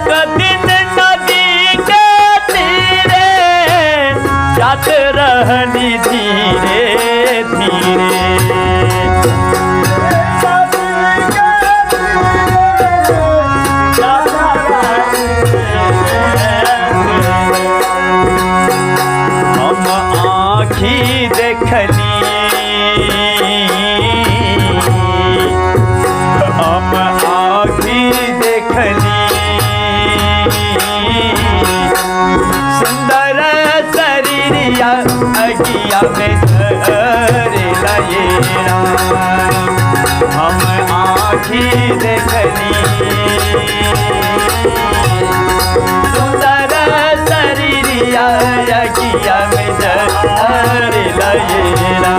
एक दिन नदी के तीरे जात रहनी धीरे धीरे। हम आँखी देखली, हम आँखी देखली, सुंदर शरीरिया अगिया में धरे लयेरा। हम आँखी देखली, सुंदर शरीरिया अगिया में धरे लयेरा।